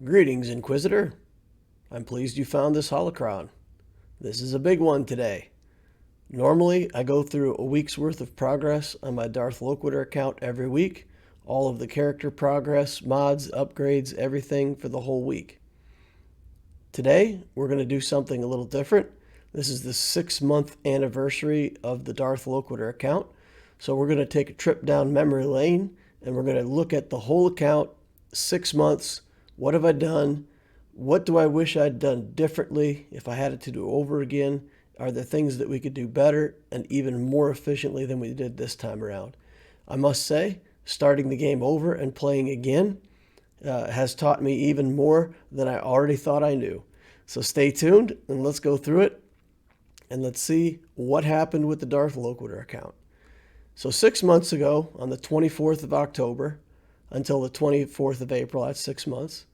Greetings, Inquisitor. I'm pleased you found this holocron. This is a big one today. Normally, I go through a week's worth of progress on my Darth Loquitur account every week. All of the character progress, mods, upgrades, everything for the whole week. Today, we're going to do something a little different. This is the 6-month anniversary of the Darth Loquitur account. So we're going to take a trip down memory lane and we're going to look at the whole account, 6 months. What have I done? What do I wish I'd done differently if I had it to do over again? Are there things that we could do better and even more efficiently than we did this time around? I must say, starting the game over and playing again has taught me even more than I already thought I knew. So stay tuned and let's go through it and let's see what happened with the Darth Loquitur account. So 6 months ago, on the 24th of October until the 24th of April, that's 6 months.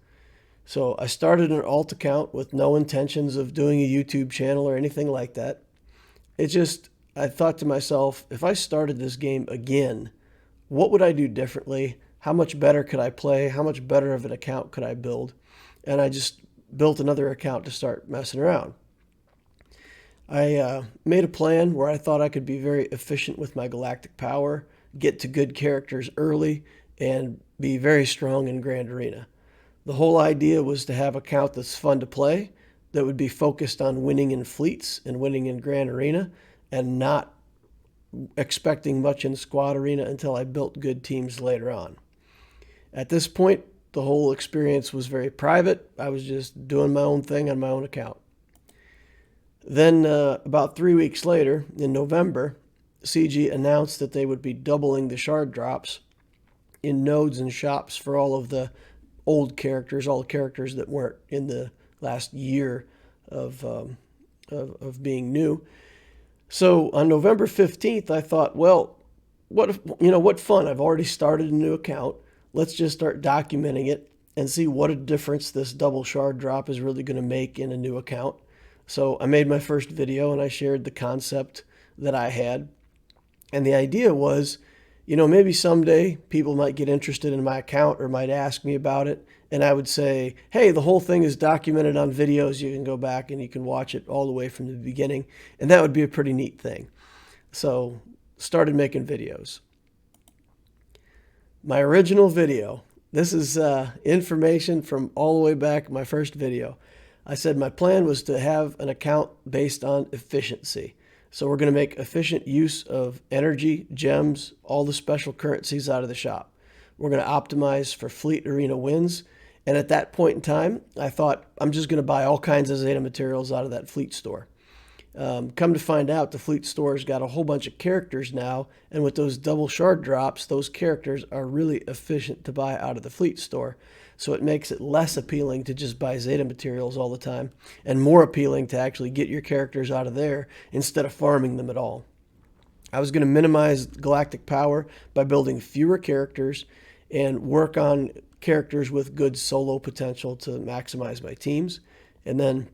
So I started an alt account with no intentions of doing a YouTube channel or anything like that. I thought to myself, if I started this game again, what would I do differently? How much better could I play? How much better of an account could I build? And I just built another account to start messing around. I made a plan where I thought I could be very efficient with my galactic power, get to good characters early, and be very strong in Grand Arena. The whole idea was to have an account that's fun to play, that would be focused on winning in fleets and winning in Grand Arena, and not expecting much in Squad Arena until I built good teams later on. At this point, the whole experience was very private. I was just doing my own thing on my own account. Then about 3 weeks later, in November, CG announced that they would be doubling the shard drops in nodes and shops for all of the old characters, all the characters that weren't in the last year of being new. So on November 15th, I thought, well, what fun. I've already started a new account. Let's just start documenting it and see what a difference this double shard drop is really going to make in a new account. So I made my first video and I shared the concept that I had. And the idea was, maybe someday people might get interested in my account or might ask me about it. And I would say, hey, the whole thing is documented on videos. You can go back and you can watch it all the way from the beginning. And that would be a pretty neat thing. So started making videos. My original video, this is information from all the way back, my first video. I said my plan was to have an account based on efficiency. So we're going to make efficient use of energy, gems, all the special currencies out of the shop. We're going to optimize for fleet arena wins. And at that point in time, I thought I'm just going to buy all kinds of Zeta materials out of that fleet store. Come to find out, the fleet store's got a whole bunch of characters now. And with those double shard drops, those characters are really efficient to buy out of the fleet store. So it makes it less appealing to just buy Zeta materials all the time and more appealing to actually get your characters out of there instead of farming them at all. I was going to minimize galactic power by building fewer characters and work on characters with good solo potential to maximize my teams. And then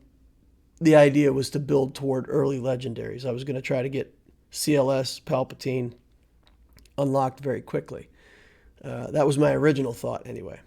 the idea was to build toward early legendaries. I was going to try to get CLS, Palpatine unlocked very quickly. That was my original thought anyway.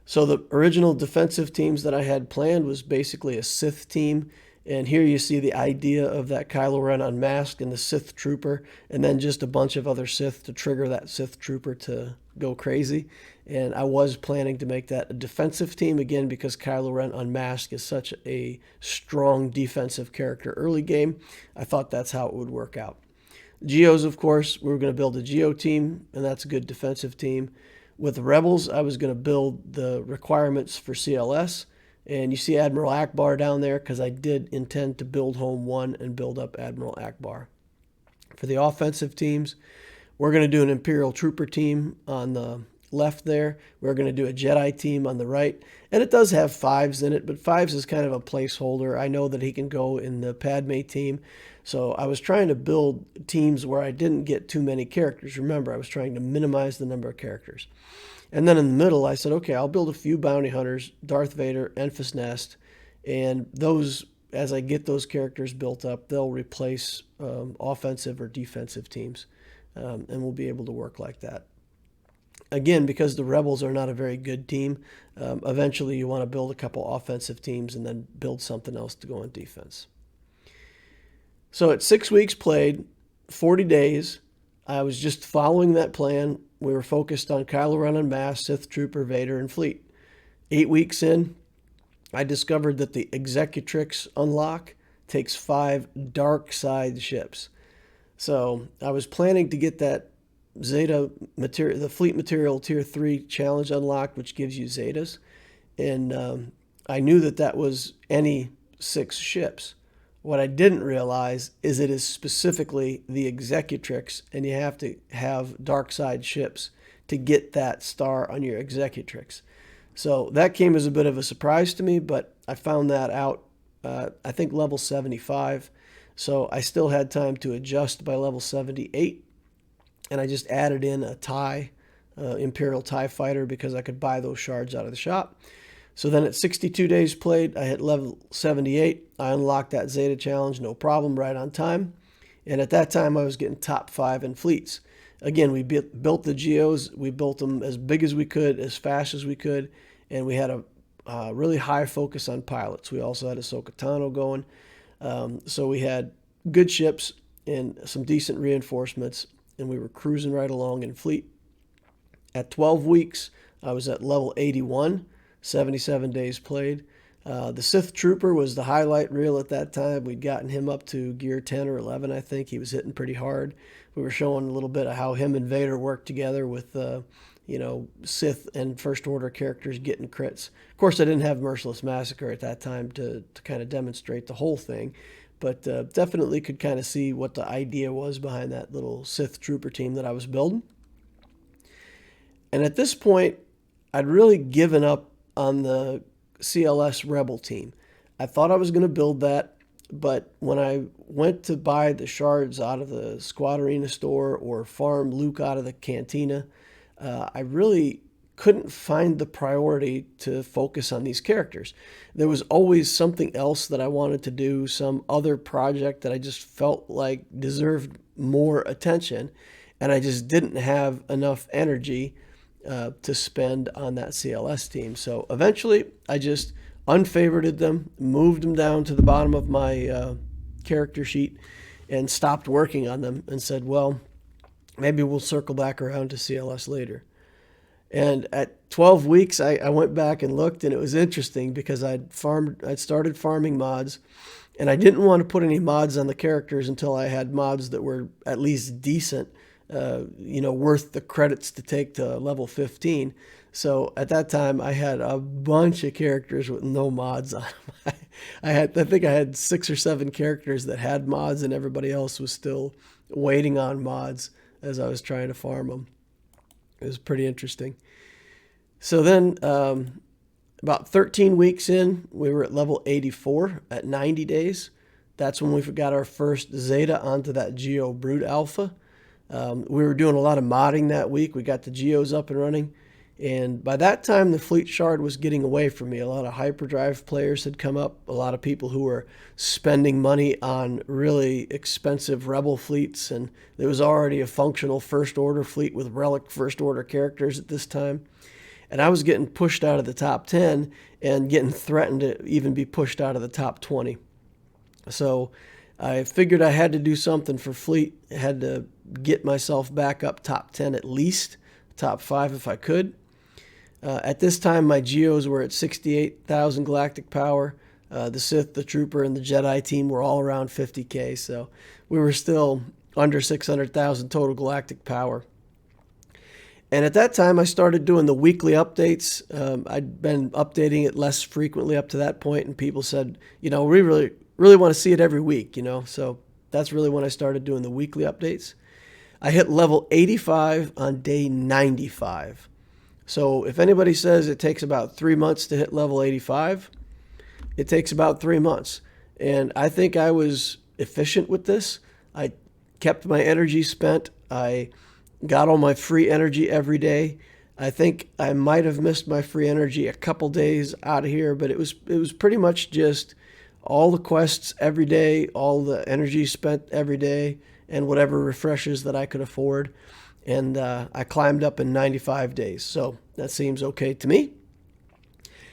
So the original defensive teams that I had planned was basically a Sith team. And here you see the idea of that Kylo Ren unmasked and the Sith Trooper, and then just a bunch of other Sith to trigger that Sith Trooper to go crazy. And I was planning to make that a defensive team again because Kylo Ren unmasked is such a strong defensive character early game. I thought that's how it would work out. Geos, of course, we were going to build a Geo team, and that's a good defensive team. With the Rebels, I was going to build the requirements for CLS. And you see Admiral Akbar down there because I did intend to build home one and build up Admiral Akbar. For the offensive teams, we're going to do an Imperial Trooper team on the left there. We're going to do a Jedi team on the right. And it does have fives in it, but fives is kind of a placeholder. I know that he can go in the Padme team. So I was trying to build teams where I didn't get too many characters. Remember, I was trying to minimize the number of characters. And then in the middle, I said, okay, I'll build a few bounty hunters, Darth Vader, Enfys Nest, and those, as I get those characters built up, they'll replace offensive or defensive teams, and we'll be able to work like that. again, because the Rebels are not a very good team, eventually you want to build a couple offensive teams and then build something else to go on defense. So at 6 weeks played, 40 days, I was just following that plan. We were focused on Kylo Ren and Mass, Sith Trooper, Vader, and Fleet. 8 weeks in, I discovered that the Executrix unlock takes 5 dark side ships. So I was planning to get that Zeta material, the Fleet Material Tier 3 challenge unlocked, which gives you Zetas. And I knew that that was any 6 ships. What I didn't realize is it is specifically the Executrix, and you have to have dark side ships to get that star on your Executrix. So that came as a bit of a surprise to me, but I found that out, I think, level 75. So I still had time to adjust by level 78, and I just added in a TIE, Imperial TIE Fighter, because I could buy those shards out of the shop. So then at 62 days played, I hit level 78. I unlocked that Zeta challenge, no problem, right on time. And at that time, I was getting top 5 in fleets. Again, we built the GOs. We built them as big as we could, as fast as we could. And we had a really high focus on pilots. We also had Ahsoka Tano going. So we had good ships and some decent reinforcements. And we were cruising right along in fleet. At 12 weeks, I was at level 81. 77 days played. The Sith Trooper was the highlight reel at that time. We'd gotten him up to gear 10 or 11, I think. He was hitting pretty hard. We were showing a little bit of how him and Vader worked together with, Sith and First Order characters getting crits. Of course, I didn't have Merciless Massacre at that time to kind of demonstrate the whole thing, but definitely could kind of see what the idea was behind that little Sith Trooper team that I was building. And at this point, I'd really given up on the CLS Rebel team. I thought I was going to build that, but when I went to buy the shards out of the Squad Arena store or farm Luke out of the Cantina, I really couldn't find the priority to focus on these characters. There was always something else that I wanted to do, some other project that I just felt like deserved more attention, and I just didn't have enough energy to spend on that CLS team. So eventually I just unfavorited them, moved them down to the bottom of my character sheet, and stopped working on them and said, well, maybe we'll circle back around to CLS later. And at 12 weeks, I went back and looked, and it was interesting because I'd started farming mods, and I didn't want to put any mods on the characters until I had mods that were at least decent, worth the credits to take to level 15. So at that time, I had a bunch of characters with no mods on them. I think I had 6 or 7 characters that had mods, and everybody else was still waiting on mods as I was trying to farm them. It was pretty interesting. So then, about 13 weeks in, we were at level 84 at 90 days. That's when we got our first Zeta onto that GO Brood Alpha. We were doing a lot of modding that week. We got the GOs up and running. And by that time, the fleet shard was getting away from me. A lot of hyperdrive players had come up. A lot of people who were spending money on really expensive rebel fleets. And there was already a functional First Order fleet with Relic First Order characters at this time. And I was getting pushed out of the top 10 and getting threatened to even be pushed out of the top 20. So I figured I had to do something for fleet. I had to get myself back up top 10 at least, top 5 if I could. At this time, my GOs were at 68,000 galactic power. The Sith, the Trooper, and the Jedi team were all around 50K, so we were still under 600,000 total galactic power. And at that time, I started doing the weekly updates. I'd been updating it less frequently up to that point, and people said, we really want to see it every week, So that's really when I started doing the weekly updates. I hit level 85 on day 95. So if anybody says it takes about 3 months to hit level 85, it takes about 3 months. And I think I was efficient with this. I kept my energy spent. I got all my free energy every day. I think I might have missed my free energy a couple days out of here, but it was pretty much just all the quests every day, all the energy spent every day, and whatever refreshes that I could afford. and I climbed up in 95 days. So that seems okay to me.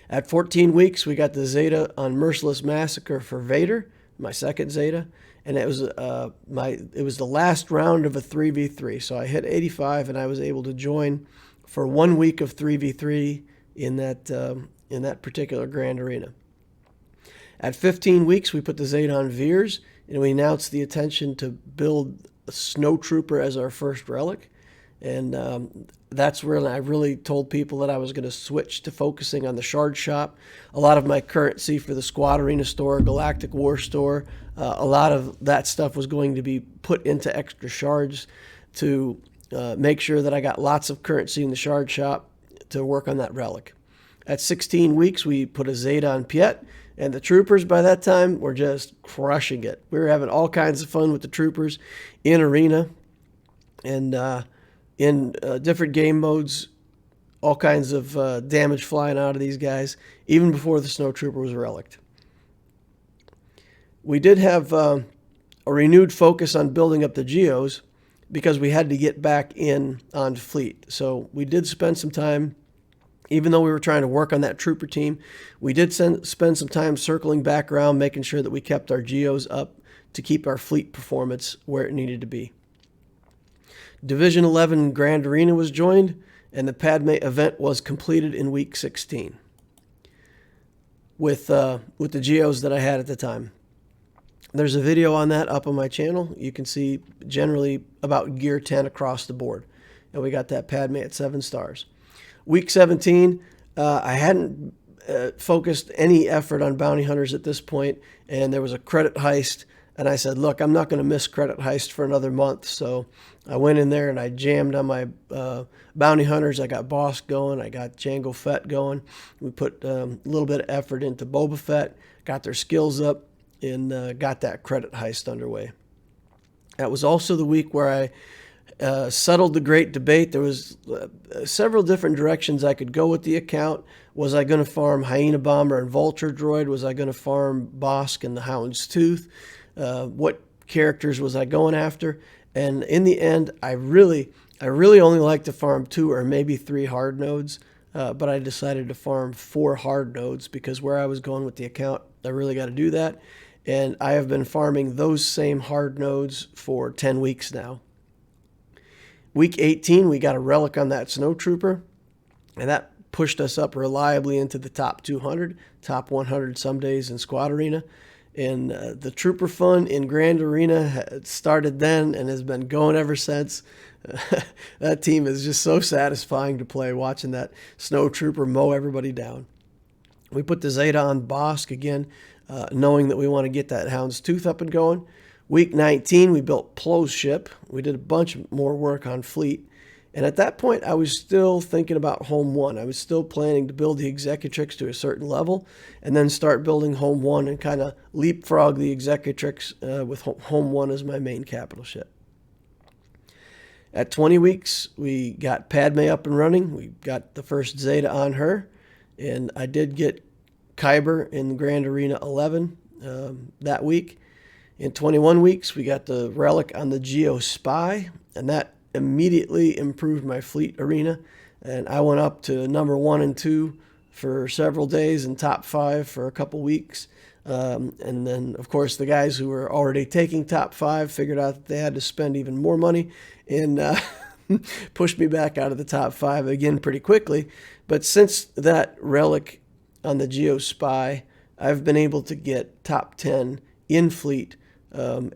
At 14 weeks, we got the Zeta on Merciless Massacre for Vader, my second Zeta, and it was the last round of a 3v3. So I hit 85, and I was able to join for 1 week of 3v3 in that particular Grand Arena. At 15 weeks, we put the Zeta on Veers, and we announced the intention to build a Snow Trooper as our first relic. And that's where I really told people that I was going to switch to focusing on the Shard Shop. A lot of my currency for the Squad Arena store, Galactic War store, a lot of that stuff was going to be put into extra shards to make sure that I got lots of currency in the Shard Shop to work on that relic. At 16 weeks, we put a Zeta on Piet, and the troopers by that time were just crushing it. We were having all kinds of fun with the troopers in Arena and in different game modes, all kinds of damage flying out of these guys, even before the Snow Trooper was reliced. We did have a renewed focus on building up the Geos because we had to get back in on fleet. So we did spend some time, even though we were trying to work on that trooper team, we did spend some time circling back around, making sure that we kept our Geos up to keep our fleet performance where it needed to be. Division 11 Grand Arena was joined, and the Padme event was completed in week 16 with the Geos that I had at the time. There's a video on that up on my channel. You can see generally about gear 10 across the board. And we got that Padme at 7 stars. Week 17, I hadn't focused any effort on bounty hunters at this point, and there was a credit heist. And I said, look, I'm not going to miss credit heist for another month. So I went in there and I jammed on my bounty hunters. I got Boss going. I got Jango Fett going. We put a little bit of effort into Boba Fett, got their skills up, and got that credit heist underway. That was also the week where I settled the great debate. There was several different directions I could go with the account. Was I going to farm Hyena Bomber and Vulture Droid? Was I going to farm Bosk and the Hound's Tooth? What characters was I going after? And in the end, I really only like to farm 2 or maybe 3 hard nodes, but I decided to farm 4 hard nodes because where I was going with the account, I really got to do that. And I have been farming those same hard nodes for 10 weeks now. Week 18, we got a relic on that Snow Trooper, and that pushed us up reliably into the top 200, top 100 some days in Squad Arena. And the Trooper Fun in Grand Arena started then and has been going ever since. That team is just so satisfying to play, watching that Snow Trooper mow everybody down. We put the Zeta on Bosk again, knowing that we want to get that Hound's Tooth up and going. Week 19, we built Plo's ship. We did a bunch more work on fleet. And at that point, I was still thinking about Home 1. I was still planning to build the Executrix to a certain level and then start building Home 1 and kind of leapfrog the Executrix with Home 1 as my main capital ship. At 20 weeks, we got Padme up and running. We got the first Zeta on her. And I did get Kyber in Grand Arena 11 that week. In 21 weeks, we got the relic on the Geo Spy, and that immediately improved my fleet arena. And I went up to number 1 and 2 for several days and top 5 for a couple weeks. And then, of course, the guys who were already taking top 5 figured out that they had to spend even more money and pushed me back out of the top 5 again pretty quickly. But since that relic on the Geo Spy, I've been able to get top 10 in fleet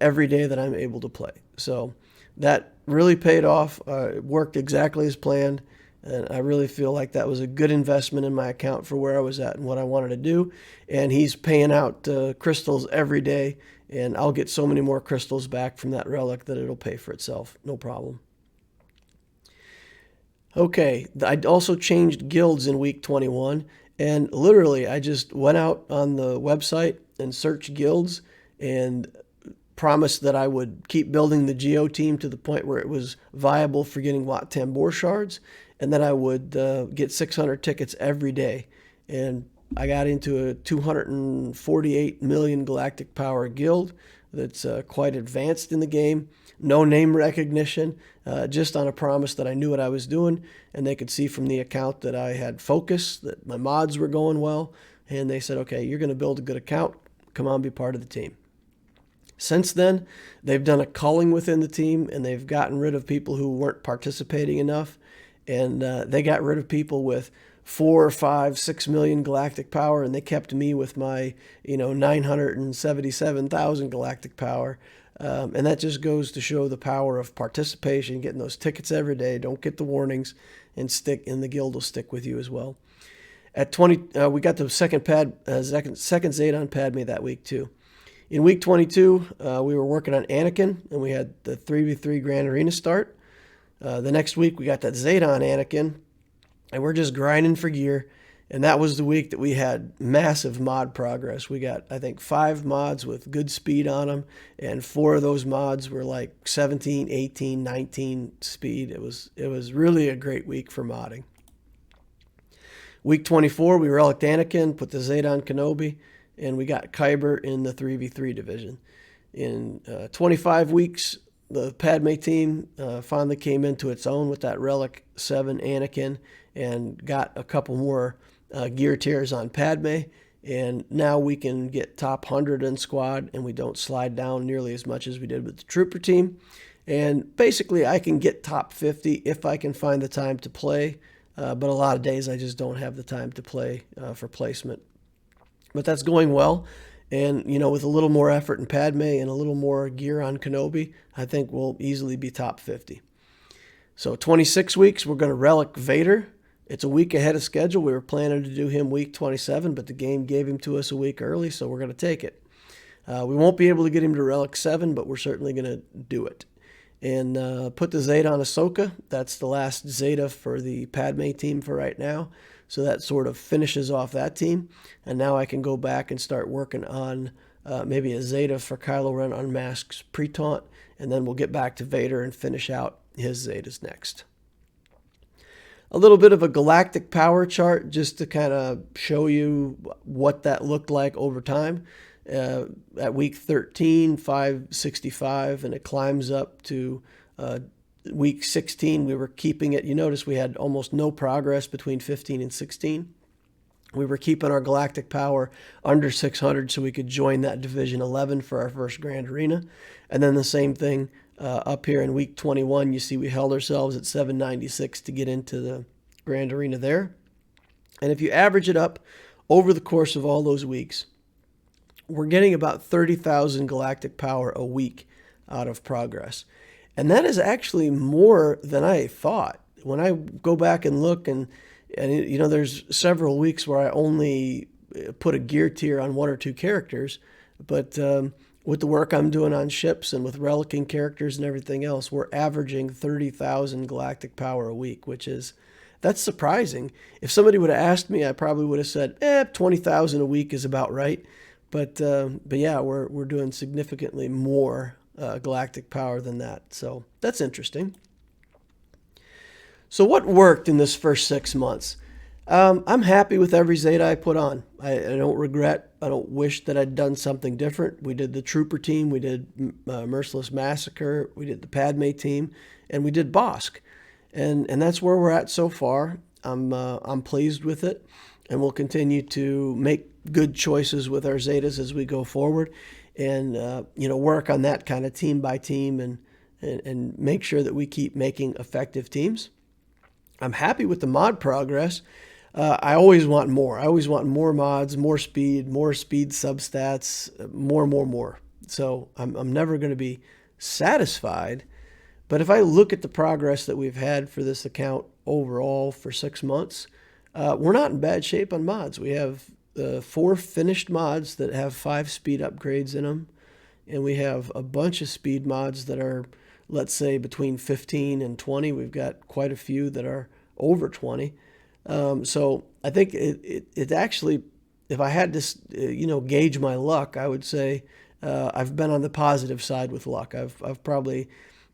every day that I'm able to play. So that really paid off. It worked exactly as planned. And I really feel like that was a good investment in my account for where I was at and what I wanted to do. And he's paying out crystals every day. And I'll get so many more crystals back from that relic that it'll pay for itself. No problem. Okay, I also changed guilds in week 21. And literally, I just went out on the website and searched guilds and promised that I would keep building the Geo team to the point where it was viable for getting Wat Tambor shards, and that I would get 600 tickets every day. And I got into a 248 million galactic power guild. that's quite advanced in the game. No name recognition, just on a promise that I knew what I was doing, and they could see from the account that I had focus, that my mods were going well, and they said, okay, you're going to build a good account. Come on, be part of the team. Since then, they've done a culling within the team, and they've gotten rid of people who weren't participating enough, and they got rid of people with 4, 5, 6 million galactic power, and they kept me with my 977,000 galactic power. And that just goes to show the power of participation, getting those tickets every day. Don't get the warnings, and the guild will stick with you as well. At 20, we got the second Zeta Padme that week too. In week 22, we were working on Anakin, and we had the 3v3 Grand Arena start. The next week, we got that Zeta Anakin, and we're just grinding for gear. And that was the week that we had massive mod progress. We got, I think, 5 mods with good speed on them, and 4 of those mods were like 17, 18, 19 speed. It was really a great week for modding. Week 24, we reliced Anakin, put the Zeta on Kenobi, and we got Kyber in the 3v3 division. In 25 weeks, the Padme team finally came into its own with that Relic 7 Anakin, and got a couple more gear tiers on Padme, and now we can get top 100 in squad, and we don't slide down nearly as much as we did with the Trooper team. And basically, I can get top 50 if I can find the time to play, but a lot of days I just don't have the time to play for placement. But that's going well, and with a little more effort in Padme and a little more gear on Kenobi, I think we'll easily be top 50. So 26 weeks, we're going to Relic Vader. It's a week ahead of schedule. We were planning to do him week 27, but the game gave him to us a week early, so we're going to take it. We won't be able to get him to Relic 7, but we're certainly going to do it. And put the Zeta on Ahsoka. That's the last Zeta for the Padme team for right now. So that sort of finishes off that team. And now I can go back and start working on maybe a Zeta for Kylo Ren Unmasked's pre-taunt, and then we'll get back to Vader and finish out his Zetas next. A little bit of a galactic power chart just to kind of show you what that looked like over time. At week 13, 565, and it climbs up to week 16. We were keeping it. You notice we had almost no progress between 15 and 16. We were keeping our galactic power under 600 so we could join that Division 11 for our first Grand Arena. And then the same thing up here in week 21. You see we held ourselves at 796 to get into the Grand Arena there. And if you average it up over the course of all those weeks, we're getting about 30,000 galactic power a week out of progress. And that is actually more than I thought. When I go back and look, and there's several weeks where I only put a gear tier on 1 or 2 characters, but with the work I'm doing on ships and with relicing characters and everything else, we're averaging 30,000 galactic power a week, that's surprising. If somebody would have asked me, I probably would have said, 20,000 a week is about right. But yeah, we're doing significantly more galactic power than that. So that's interesting. So what worked in this first 6 months? I'm happy with every Zeta I put on. I don't regret. I don't wish that I'd done something different. We did the Trooper team. We did Merciless Massacre. We did the Padme team. And we did Bosk. And that's where we're at so far. I'm pleased with it. And we'll continue to make good choices with our Zetas as we go forward, and work on that kind of team by team, and make sure that we keep making effective teams. I'm happy with the mod progress. I always want more. I always want more mods, more speed substats, more. So I'm never going to be satisfied. But if I look at the progress that we've had for this account overall for 6 months, we're not in bad shape on mods. We have 4 finished mods that have 5 speed upgrades in them, and we have a bunch of speed mods that are, let's say, between 15 and 20. We've got quite a few that are over 20. So I think it actually, if I had to gauge my luck, I would say I've been on the positive side with luck. I've probably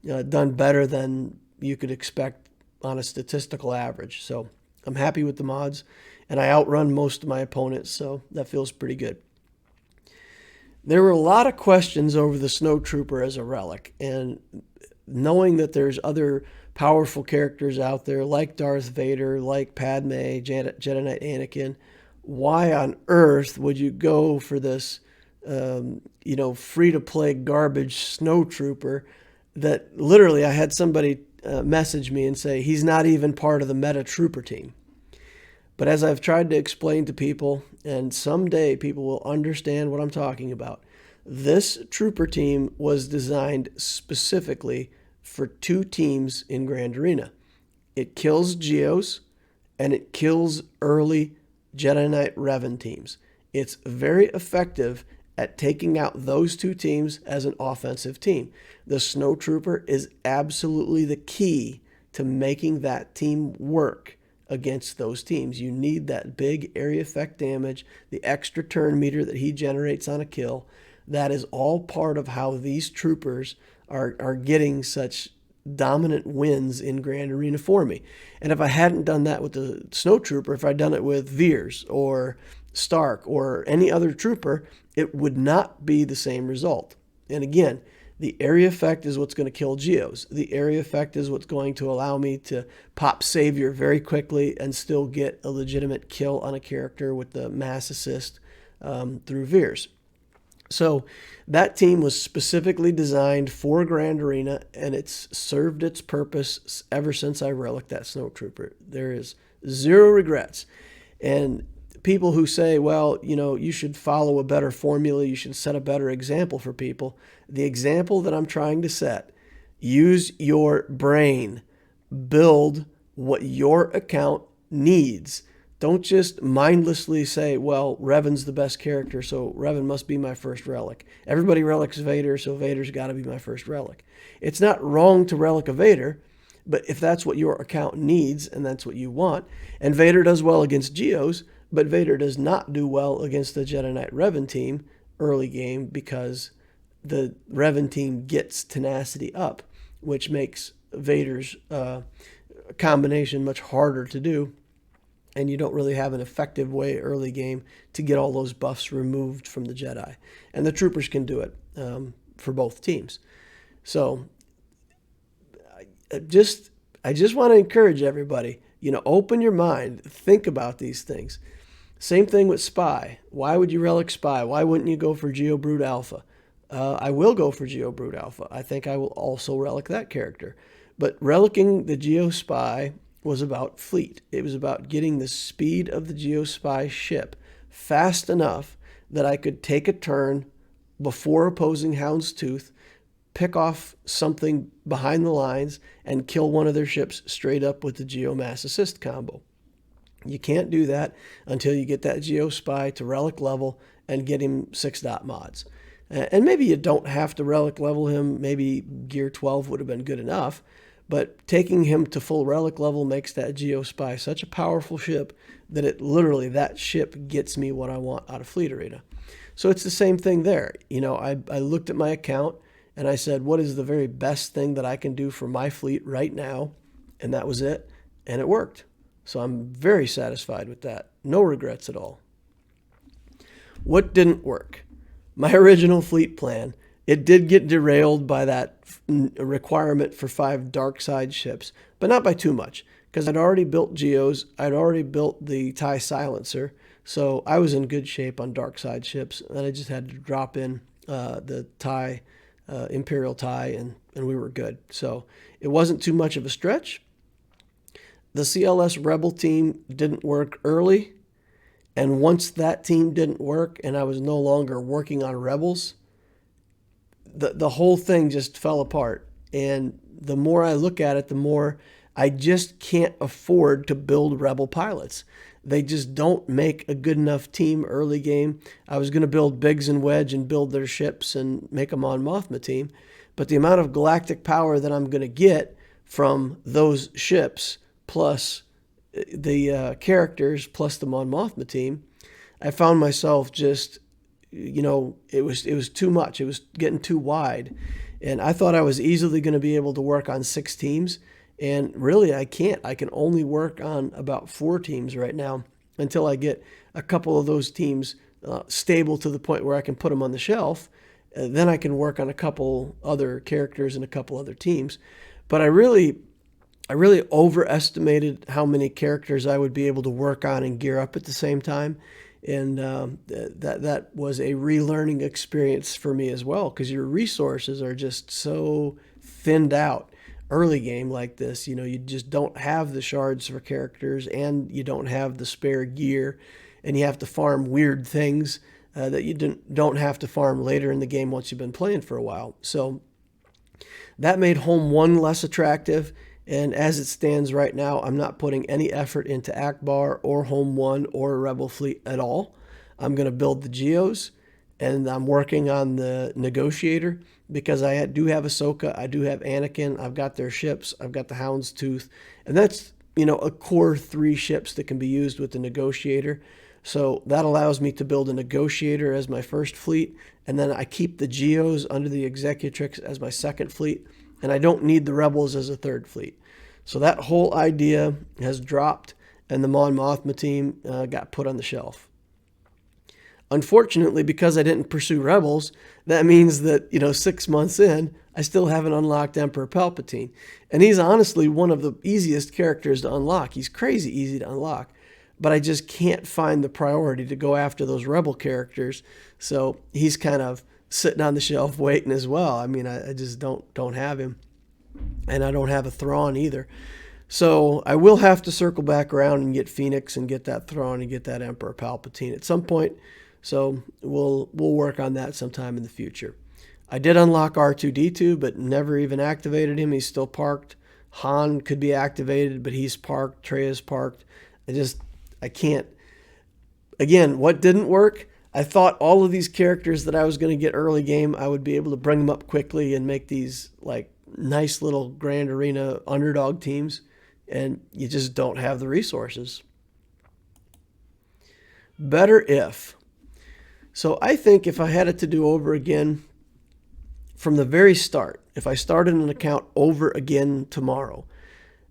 done better than you could expect on a statistical average. So I'm happy with the mods, and I outrun most of my opponents, so that feels pretty good. There were a lot of questions over the Snow Trooper as a relic, and knowing that there's other powerful characters out there like Darth Vader, like Padme, Jedi Knight Anakin, why on earth would you go for this, free-to-play garbage Snow Trooper that literally I had somebody message me and say he's not even part of the meta trooper team. But as I've tried to explain to people, and someday people will understand what I'm talking about, this trooper team was designed specifically for 2 teams in Grand Arena. It kills Geos, and it kills early Jedi Knight Revan teams. It's very effective at taking out those 2 teams as an offensive team. The Snow Trooper is absolutely the key to making that team work against those teams. You need that big area effect damage, the extra turn meter that he generates on a kill. That is all part of how these troopers are getting such dominant wins in Grand Arena for me. And if I hadn't done that with the Snow Trooper, if I'd done it with Veers or Stark or any other trooper, it would not be the same result. And again, the area effect is what's going to kill Geos. The area effect is what's going to allow me to pop Savior very quickly and still get a legitimate kill on a character with the mass assist through Veers. So that team was specifically designed for Grand Arena, and it's served its purpose ever since I reliced that Snow Trooper. There is zero regrets. And people who say, well, you should follow a better formula, you should set a better example for people. The example that I'm trying to set, use your brain, build what your account needs. Don't just mindlessly say, well, Revan's the best character, so Revan must be my first relic. Everybody relics Vader, so Vader's got to be my first relic. It's not wrong to relic a Vader, but if that's what your account needs and that's what you want, and Vader does well against Geos, but Vader does not do well against the Jedi Knight Revan team early game because the Revan team gets tenacity up, which makes Vader's combination much harder to do. And you don't really have an effective way early game to get all those buffs removed from the Jedi. And the troopers can do it for both teams. So I just want to encourage everybody, open your mind, think about these things. Same thing with Spy. Why would you relic Spy? Why wouldn't you go for Geo Brood Alpha? I will go for Geo Brood Alpha. I think I will also relic that character. But relicking the Geo Spy was about fleet. It was about getting the speed of the Geo Spy ship fast enough that I could take a turn before opposing Hound's Tooth, pick off something behind the lines, and kill one of their ships straight up with the Geo Mass Assist combo. You can't do that until you get that Geo Spy to relic level and get him 6-dot mods. And maybe you don't have to relic level him. Maybe Gear 12 would have been good enough. But taking him to full relic level makes that Geo Spy such a powerful ship that that ship gets me what I want out of Fleet Arena. So it's the same thing there. I looked at my account and I said, what is the very best thing that I can do for my fleet right now? And that was it. And it worked. So I'm very satisfied with that. No regrets at all. What didn't work? My original fleet plan. It did get derailed by that requirement for 5 dark side ships, but not by too much, because I'd already built Geos, I'd already built the TIE Silencer, so I was in good shape on dark side ships, and I just had to drop in the TIE, Imperial TIE, and we were good. So it wasn't too much of a stretch. The CLS Rebel team didn't work early, and once that team didn't work and I was no longer working on Rebels, the whole thing just fell apart. And the more I look at it, the more I just can't afford to build Rebel pilots. They just don't make a good enough team early game. I was going to build Biggs and Wedge and build their ships and make a Mon Mothma team. But the amount of galactic power that I'm going to get from those ships, plus the characters, plus the Mon Mothma team, I found myself just... it was too much. It was getting too wide. And I thought I was easily going to be able to work on 6 teams. And really, I can't. I can only work on about 4 teams right now until I get a couple of those teams stable to the point where I can put them on the shelf. Then I can work on a couple other characters and a couple other teams. But I really overestimated how many characters I would be able to work on and gear up at the same time. And that was a relearning experience for me as well, because your resources are just so thinned out. Early game like this, you just don't have the shards for characters, and you don't have the spare gear, and you have to farm weird things that you don't have to farm later in the game once you've been playing for a while. So that made Home 1 less attractive, and as it stands right now, I'm not putting any effort into Akbar or Home 1 or Rebel Fleet at all. I'm going to build the Geos, and I'm working on the Negotiator, because I do have Ahsoka, I do have Anakin, I've got their ships, I've got the Houndstooth, and that's, a core 3 ships that can be used with the Negotiator. So that allows me to build a Negotiator as my first fleet, and then I keep the Geos under the Executrix as my second fleet, and I don't need the Rebels as a third fleet. So that whole idea has dropped, and the Mon Mothma team got put on the shelf. Unfortunately, because I didn't pursue Rebels, that means that, 6 months in, I still haven't unlocked Emperor Palpatine. And he's honestly one of the easiest characters to unlock. He's crazy easy to unlock. But I just can't find the priority to go after those Rebel characters. So he's kind of sitting on the shelf waiting as well. I mean, I just don't have him. And I don't have a Thrawn either. So I will have to circle back around and get Phoenix and get that Thrawn and get that Emperor Palpatine at some point. So we'll work on that sometime in the future. I did unlock R2-D2, but never even activated him. He's still parked. Han could be activated, but he's parked. Treya's parked. I can't. Again, what didn't work? I thought all of these characters that I was going to get early game, I would be able to bring them up quickly and make these like nice little Grand Arena underdog teams, and you just don't have the resources. Better if. So I think if I had it to do over again from the very start, if I started an account over again tomorrow,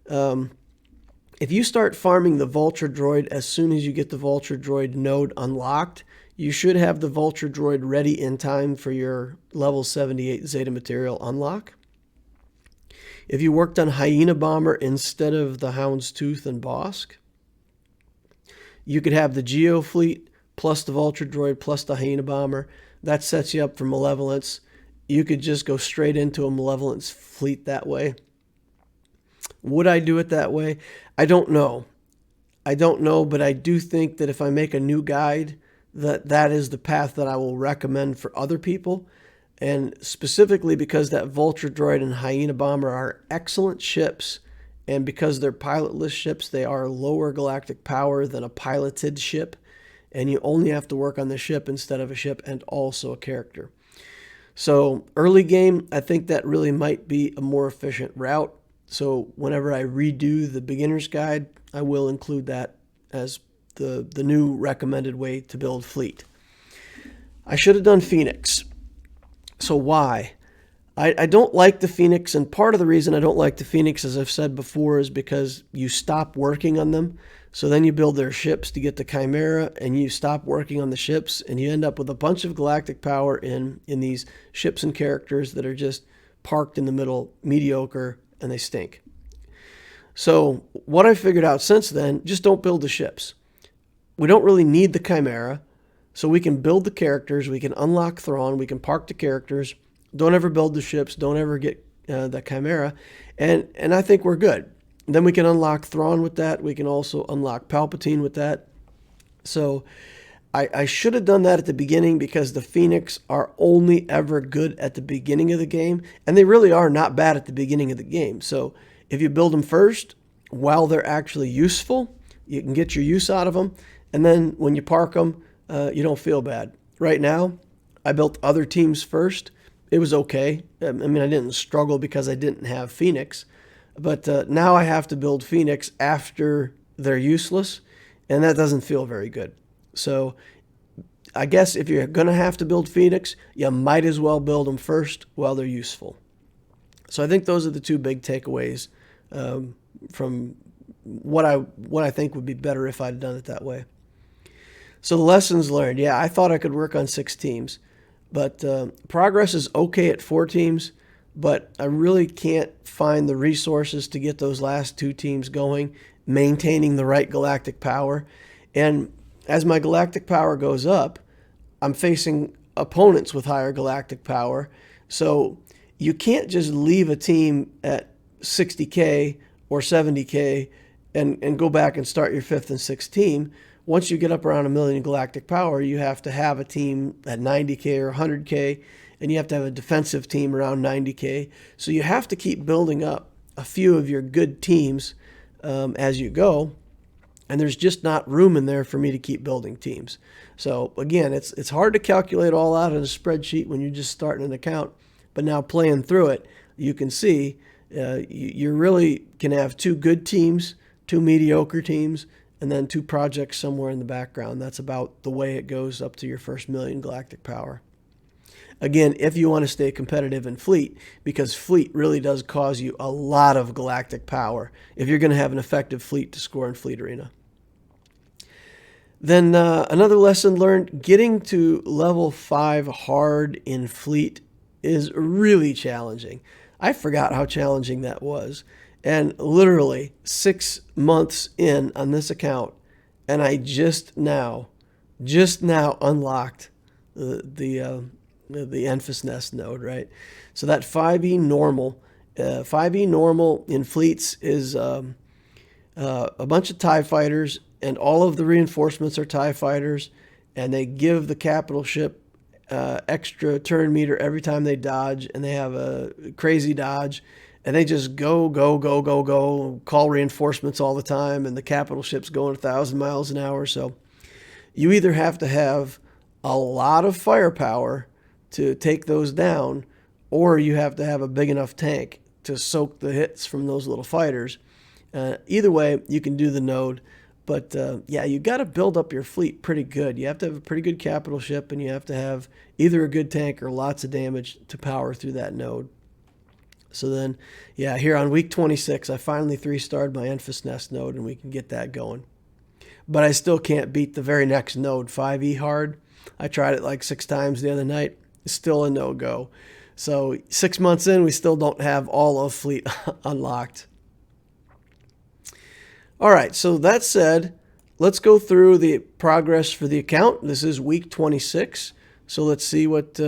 if you start farming the Vulture Droid as soon as you get the Vulture Droid node unlocked, you should have the Vulture Droid ready in time for your level 78 Zeta Material unlock. If you worked on Hyena Bomber instead of the Houndstooth and Bosk, you could have the Geo Fleet plus the Vulture Droid plus the Hyena Bomber. That sets you up for Malevolence. You could just go straight into a Malevolence fleet that way. Would I do it that way? I don't know. But I do think that if I make a new guide, that is the path that I will recommend for other people. And specifically because that Vulture Droid and Hyena Bomber are excellent ships, and because they're pilotless ships, they are lower galactic power than a piloted ship, and you only have to work on the ship instead of a ship and also a character. So early game, I think that really might be a more efficient route. So whenever I redo the beginner's guide, I will include that as the new recommended way to build fleet. I should have done Phoenix. So why? I don't like the Phoenix, and part of the reason I don't like the Phoenix, as I've said before, is because you stop working on them. So then you build their ships to get the Chimera, and you stop working on the ships, and you end up with a bunch of galactic power in these ships and characters that are just parked in the middle, mediocre, and they stink. So what I figured out since then, just don't build the ships. We don't really need the Chimera, so we can build the characters, we can unlock Thrawn, we can park the characters, don't ever build the ships, don't ever get the Chimera, and I think we're good. Then we can unlock Thrawn with that, we can also unlock Palpatine with that. So I should have done that at the beginning, because the Phoenix are only ever good at the beginning of the game, and they really are not bad at the beginning of the game. So if you build them first, while they're actually useful, you can get your use out of them, and then when you park them, you don't feel bad. Right now, I built other teams first. It was okay. I mean, I didn't struggle because I didn't have Phoenix, but now I have to build Phoenix after they're useless, and that doesn't feel very good. So I guess if you're going to have to build Phoenix, you might as well build them first while they're useful. So I think those are the two big takeaways from what I think would be better if I'd done it that way. So the lessons learned. Yeah, I thought I could work on 6 teams, but progress is okay at 4 teams, but I really can't find the resources to get those last 2 teams going, maintaining the right galactic power. And as my galactic power goes up, I'm facing opponents with higher galactic power. So you can't just leave a team at 60K or 70K and go back and start your 5th and 6th team. Once you get up around 1 million galactic power, you have to have a team at 90K or 100K, and you have to have a defensive team around 90K. So you have to keep building up a few of your good teams as you go. And there's just not room in there for me to keep building teams. So again, it's hard to calculate all out in a spreadsheet when you're just starting an account. But now playing through it, you can see you really can have 2 good teams, 2 mediocre teams, and then 2 projects somewhere in the background. That's about the way it goes up to your first 1 million galactic power. Again, if you want to stay competitive in fleet, because fleet really does cause you a lot of galactic power if you're going to have an effective fleet to score in Fleet Arena. Then another lesson learned, getting to level 5 hard in fleet is really challenging. I forgot how challenging that was. And literally 6 months in on this account, and I just now unlocked the Enfys Nest node, right? So that 5e normal in fleets is a bunch of TIE fighters, and all of the reinforcements are TIE fighters, and they give the capital ship extra turn meter every time they dodge, and they have a crazy dodge, and they just go, call reinforcements all the time, and the capital ship's going 1,000 miles an hour. So you either have to have a lot of firepower to take those down, or you have to have a big enough tank to soak the hits from those little fighters. Either way, you can do the node. But yeah, you got to build up your fleet pretty good. You have to have a pretty good capital ship, and you have to have either a good tank or lots of damage to power through that node. So then, yeah, here on week 26, I finally 3-starred my Enfys Nest node, and we can get that going. But I still can't beat the very next node, 5e hard. I tried it like 6 times the other night. It's still a no-go. So 6 months in, we still don't have all of fleet unlocked. All right, so that said, let's go through the progress for the account. This is week 26. So let's see what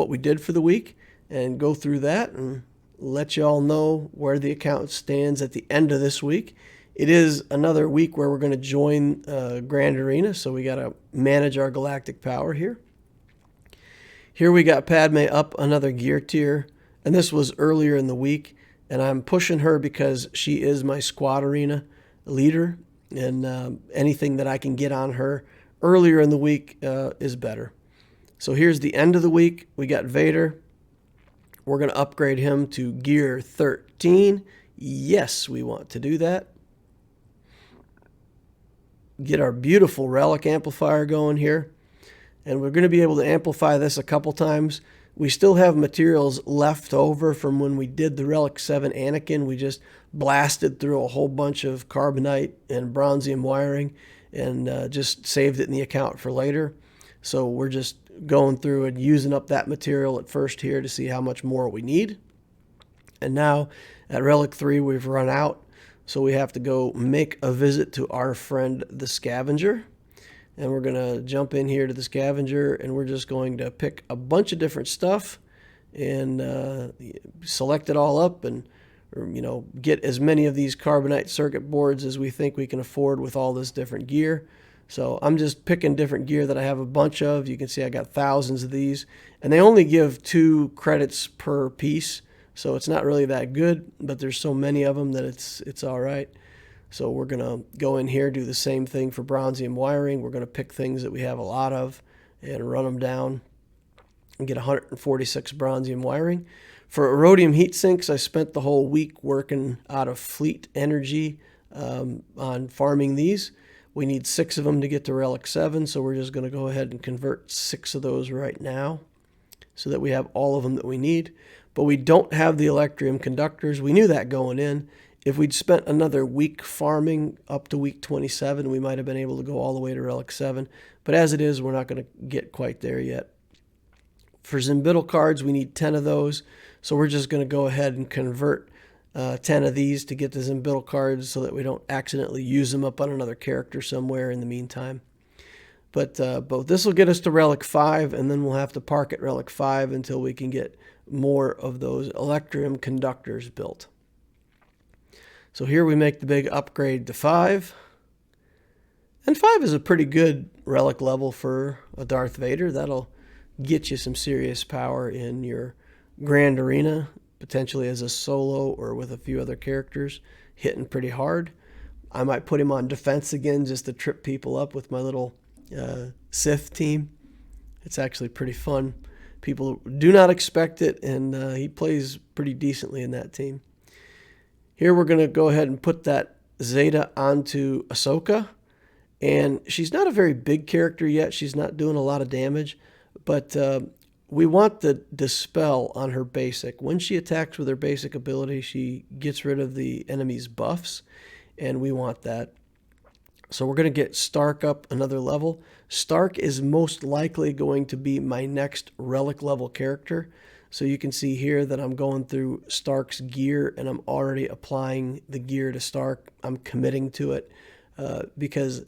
we did for the week and go through that and let you all know where the account stands at the end of this week. It is another week where we're going to join Grand Arena, so we got to manage our galactic power here. Here we got Padme up another gear tier, and this was earlier in the week, and I'm pushing her because she is my squad arena leader, and anything that I can get on her earlier in the week is better. So here's the end of the week. We got Vader. We're going to upgrade him to gear 13. Yes, we want to do that. Get our beautiful Relic amplifier going here. And we're going to be able to amplify this a couple times. We still have materials left over from when we did the Relic 7 Anakin. We just blasted through a whole bunch of carbonite and bronzium wiring and just saved it in the account for later. So we're just going through and using up that material at first here to see how much more we need. And now at Relic 3 we've run out, so we have to go make a visit to our friend the Scavenger. And we're going to jump in here to the Scavenger, and we're just going to pick a bunch of different stuff and select it all up and get as many of these carbonite circuit boards as we think we can afford with all this different gear. So I'm just picking different gear that I have a bunch of. You can see I got thousands of these, and they only give 2 credits per piece, so it's not really that good, but there's so many of them that it's all right. So we're going to go in here, do the same thing for bronzium wiring. We're going to pick things that we have a lot of and run them down and get 146 bronzium wiring. For Erodium heat sinks, I spent the whole week working out of Fleet Energy on farming these. We need 6 of them to get to Relic 7, so we're just going to go ahead and convert 6 of those right now so that we have all of them that we need. But we don't have the Electrium conductors. We knew that going in. If we'd spent another week farming up to week 27, we might have been able to go all the way to Relic 7. But as it is, we're not going to get quite there yet. For Zimbital cards, we need 10 of those. So we're just going to go ahead and convert 10 of these to get the Zimbital cards so that we don't accidentally use them up on another character somewhere in the meantime. But this will get us to Relic 5, and then we'll have to park at Relic 5 until we can get more of those Electrium conductors built. So here we make the big upgrade to 5. And 5 is a pretty good relic level for a Darth Vader. That'll get you some serious power in your Grand Arena, potentially as a solo or with a few other characters, hitting pretty hard. I might put him on defense again just to trip people up with my little Sith team. It's actually pretty fun. People do not expect it, and he plays pretty decently in that team. Here we're going to go ahead and put that Zeta onto Ahsoka. And she's not a very big character yet. She's not doing a lot of damage. But we want the Dispel on her basic. When she attacks with her basic ability, she gets rid of the enemy's buffs. And we want that. So we're going to get Stark up another level. Stark is most likely going to be my next relic level character. So you can see here that I'm going through Stark's gear, and I'm already applying the gear to Stark. I'm committing to it because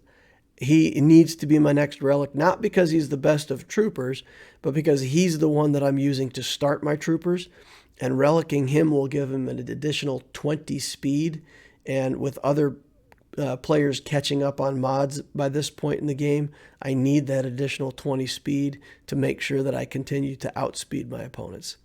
he needs to be my next relic, not because he's the best of troopers, but because he's the one that I'm using to start my troopers. And relicking him will give him an additional 20 speed. And with other players catching up on mods by this point in the game, I need that additional 20 speed to make sure that I continue to outspeed my opponents.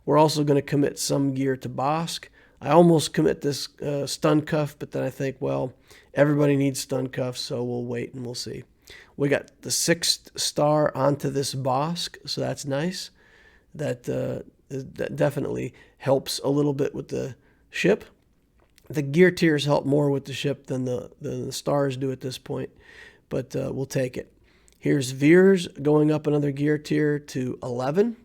We're also going to commit some gear to Bosk. I almost commit this stun cuff, but then I think, well, everybody needs stun cuffs, so we'll wait and we'll see. We got the 6th star onto this Bosk, so that's nice. That definitely helps a little bit with the ship. The gear tiers help more with the ship than the stars do at this point, but we'll take it. Here's Veers going up another gear tier to 11,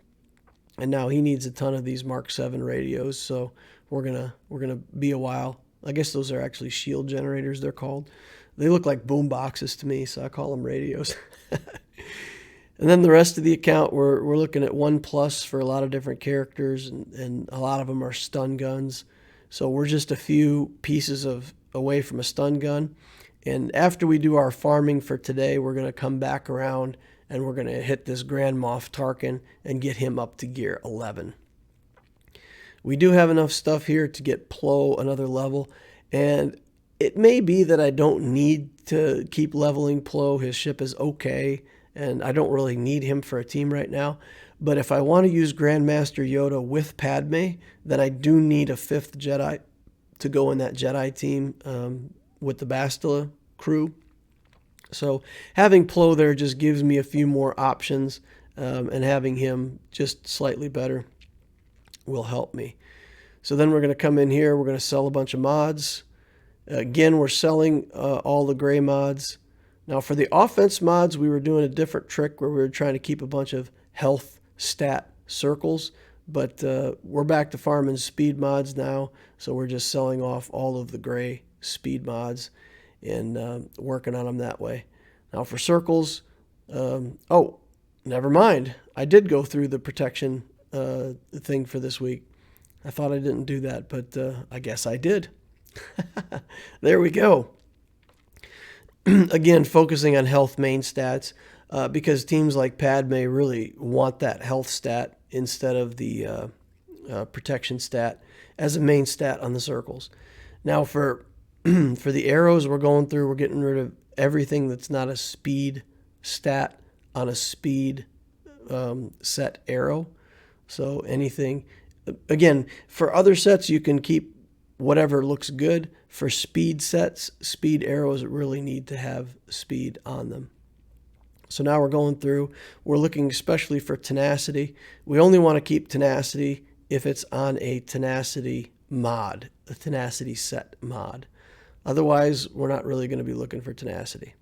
and now he needs a ton of these Mark 7 radios, so we're gonna be a while. I guess those are actually shield generators, they're called. They look like boom boxes to me, so I call them radios. And then the rest of the account, we're looking at 1+ for a lot of different characters, and a lot of them are stun guns. So we're just a few pieces away from a stun gun. And after we do our farming for today, we're going to come back around and we're going to hit this Grand Moff Tarkin and get him up to gear 11. We do have enough stuff here to get Plo another level. And it may be that I don't need to keep leveling Plo. His ship is okay, and I don't really need him for a team right now. But if I want to use Grandmaster Yoda with Padme, then I do need a 5th Jedi to go in that Jedi team with the Bastila crew. So having Plo there just gives me a few more options, and having him just slightly better will help me. So then we're going to come in here. We're going to sell a bunch of mods. Again, we're selling all the gray mods. Now for the offense mods, we were doing a different trick where we were trying to keep a bunch of health stat circles, but we're back to farming speed mods now, so we're just selling off all of the gray speed mods and working on them that way. Now for circles, oh, never mind. I did go through the protection thing for this week. I thought I didn't do that, but I guess I did. There we go. Again, focusing on health main stats. Because teams like Padme really want that health stat instead of the protection stat as a main stat on the circles. Now for the arrows we're getting rid of everything that's not a speed stat on a speed set arrow. So anything, again, for other sets you can keep whatever looks good. For speed sets, speed arrows really need to have speed on them. So now we're going through, we're looking especially for tenacity. We only want to keep tenacity if it's on a tenacity mod, a tenacity set mod. Otherwise, we're not really going to be looking for tenacity.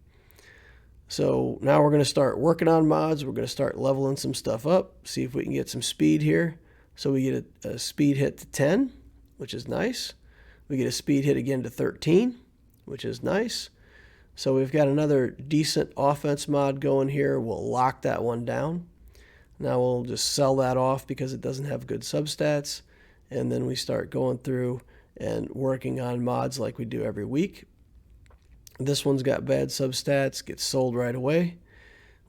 So now we're going to start working on mods. We're going to start leveling some stuff up, see if we can get some speed here. So we get a speed hit to 10, which is nice. We get a speed hit again to 13, which is nice. So we've got another decent offense mod going here. We'll lock that one down. Now we'll just sell that off because it doesn't have good substats. And then we start going through and working on mods like we do every week. This one's got bad substats, gets sold right away.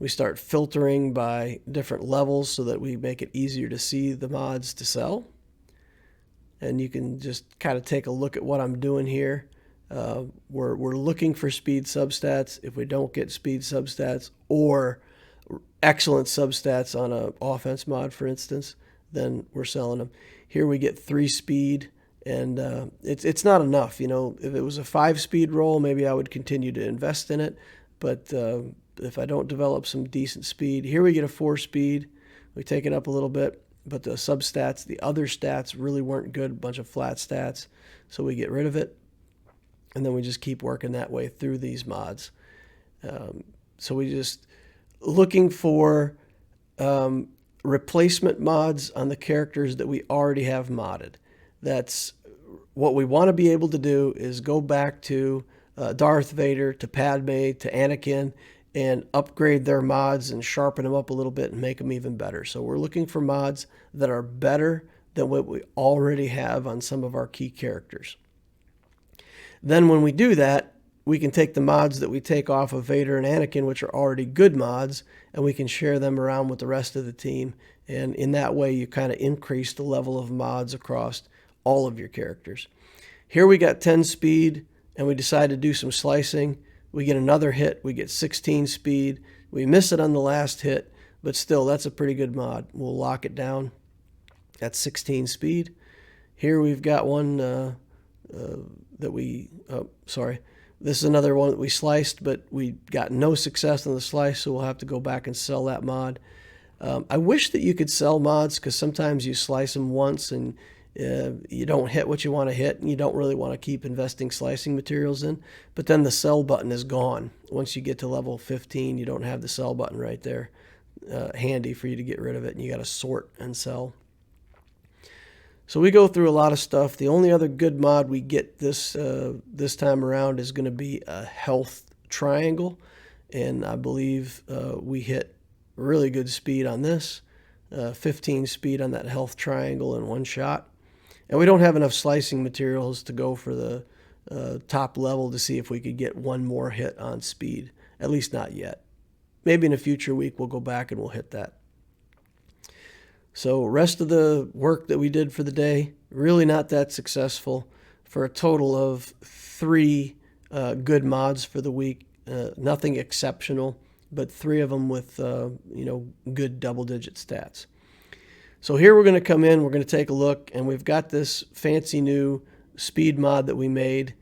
We start filtering by different levels so that we make it easier to see the mods to sell. And you can just kind of take a look at what I'm doing here. We're looking for speed substats. If we don't get speed substats or excellent substats on an offense mod, for instance, then we're selling them. Here we get 3 speed, and it's not enough. You know, if it was a 5 speed roll, maybe I would continue to invest in it. But if I don't develop some decent speed, here we get a 4 speed. We take it up a little bit, but the substats, the other stats really weren't good, a bunch of flat stats. So we get rid of it, and then we just keep working that way through these mods. So we just looking for replacement mods on the characters that we already have modded. That's what we want to be able to do, is go back to Darth Vader, to Padme, to Anakin, and upgrade their mods and sharpen them up a little bit and make them even better. So we're looking for mods that are better than what we already have on some of our key characters. Then when we do that, we can take the mods that we take off of Vader and Anakin, which are already good mods, and we can share them around with the rest of the team. And in that way, you kind of increase the level of mods across all of your characters. Here we got 10 speed, and we decide to do some slicing. We get another hit. We get 16 speed. We miss it on the last hit, but still, that's a pretty good mod. We'll lock it down at 16 speed. Here we've got one this is another one that we sliced, but we got no success on the slice, so we'll have to go back and sell that mod. I wish that you could sell mods, because sometimes you slice them once and you don't hit what you want to hit, and you don't really want to keep investing slicing materials in. But then the sell button is gone. Once you get to level 15, you don't have the sell button right there handy for you to get rid of it, and you got to sort and sell. So we go through a lot of stuff. The only other good mod we get this time around is going to be a health triangle, and I believe we hit really good speed on this, 15 speed on that health triangle in one shot. And we don't have enough slicing materials to go for the top level to see if we could get one more hit on speed, at least not yet. Maybe in a future week we'll go back and we'll hit that. So rest of the work that we did for the day, really not that successful, for a total of 3 good mods for the week. Nothing exceptional, but 3 of them with good double-digit stats. So here we're going to come in, we're going to take a look, and we've got this fancy new speed mod that we made.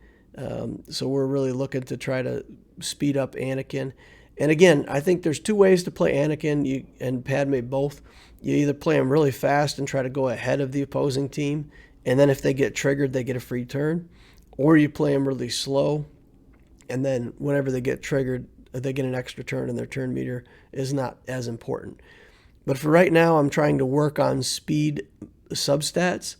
So we're really looking to try to speed up Anakin. And again, I think there's 2 ways to play Anakin and Padme both. You either play them really fast and try to go ahead of the opposing team, and then if they get triggered, they get a free turn. Or you play them really slow, and then whenever they get triggered, they get an extra turn, and their turn meter is not as important. But for right now, I'm trying to work on speed substats,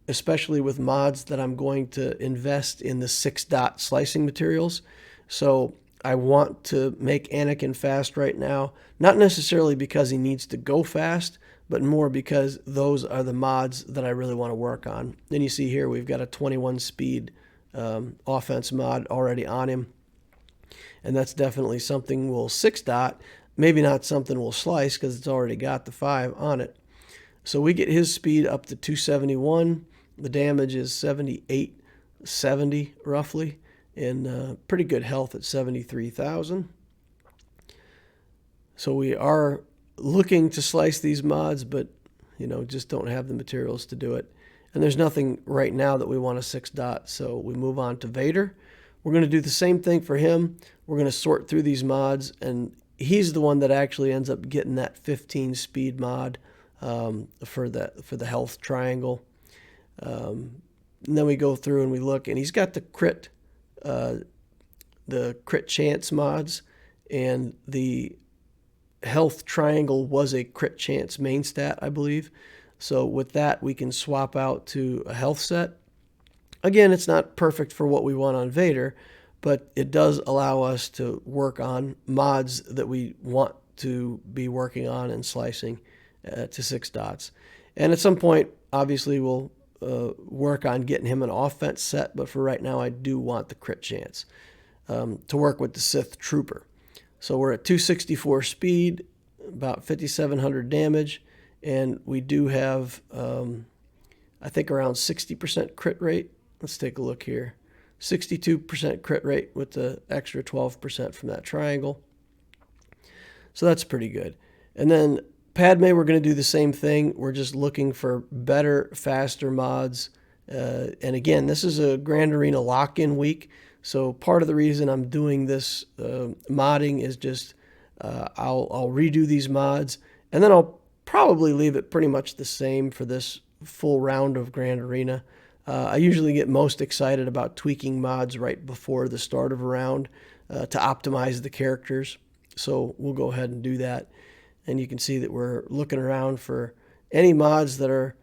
especially with mods that I'm going to invest in the 6-dot slicing materials. So I want to make Anakin fast right now, not necessarily because he needs to go fast, but more because those are the mods that I really want to work on. And you see here we've got a 21 speed offense mod already on him, and that's definitely something we'll 6-dot, maybe not something we'll slice because it's already got the 5 on it. So we get his speed up to 271. The damage is 7870 roughly, and pretty good health at 73,000. So we are looking to slice these mods, but just don't have the materials to do it. And there's nothing right now that we want to 6-dot, so we move on to Vader. We're going to do the same thing for him. We're going to sort through these mods, and he's the one that actually ends up getting that 15 speed mod for the health triangle. And then we go through and we look, and he's got the crit chance mods, and the health triangle was a crit chance main stat, I believe. So with that, we can swap out to a health set. Again, it's not perfect for what we want on Vader, but it does allow us to work on mods that we want to be working on and slicing to 6 dots. And at some point, obviously, we'll work on getting him an offense set, but for right now, I do want the crit chance to work with the Sith Trooper. So we're at 264 speed, about 5,700 damage, and we do have, I think, around 60% crit rate. Let's take a look here. 62% crit rate with the extra 12% from that triangle. So that's pretty good. And then Padme, we're going to do the same thing. We're just looking for better, faster mods. And again, this is a Grand Arena lock-in week. So part of the reason I'm doing this modding is just I'll redo these mods, and then I'll probably leave it pretty much the same for this full round of Grand Arena. I usually get most excited about tweaking mods right before the start of a round to optimize the characters. So we'll go ahead and do that. And you can see that we're looking around for any mods that are